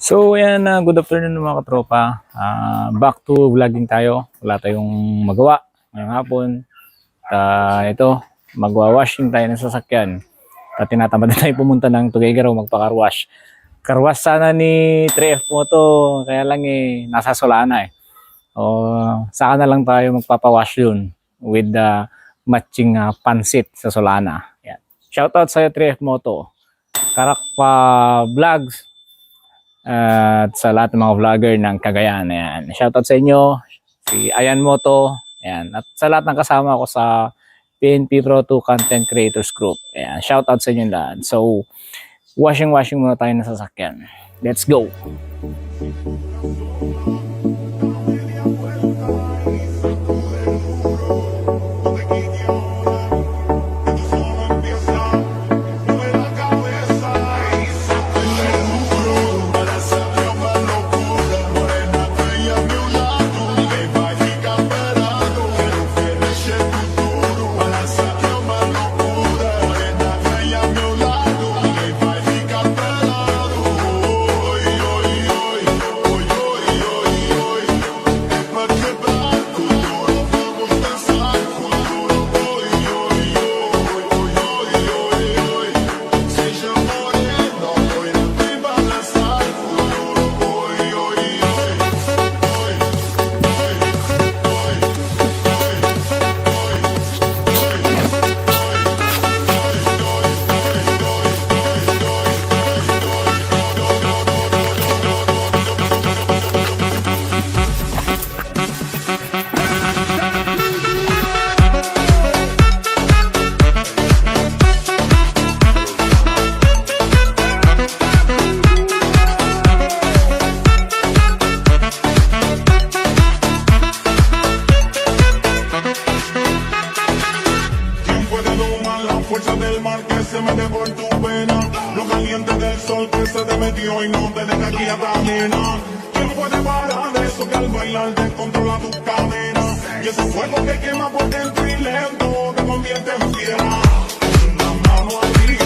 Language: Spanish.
So ayan, good afternoon mga katropa. Back to vlogging tayo. Wala tayong magawa ngayong hapon. Ito, magwa-washing tayo ng sasakyan. Tinatamad na tayo pumunta ng Tuguegarao magpa-carwash. Carwash sana ni 3F Moto, kaya lang nasa Solana O, saka na lang tayo magpapawash yun with the matching pansit sa Solana. Yan. Shoutout sa'yo 3F Moto. Karakpa Vlogs. At sa lahat ng mga vlogger ng Cagayan. Ayan. Shoutout sa inyo, si Ayan Moto. Ayan. At sa lahat ng kasama ko sa PNP Pro 2 Content Creators Group. Ayan. Shoutout sa inyo lahat. So, washing muna tayo ng sasakyan. Let's go! Fuerza del mar que se mete por tu vena, lo caliente del sol que se te metió y no te deja aquí a cadena. ¿Quién puede parar eso que al bailar descontrola tus cadenas? Y ese fuego que quema por dentro y lento te convierte en piedra. Una mano arriba.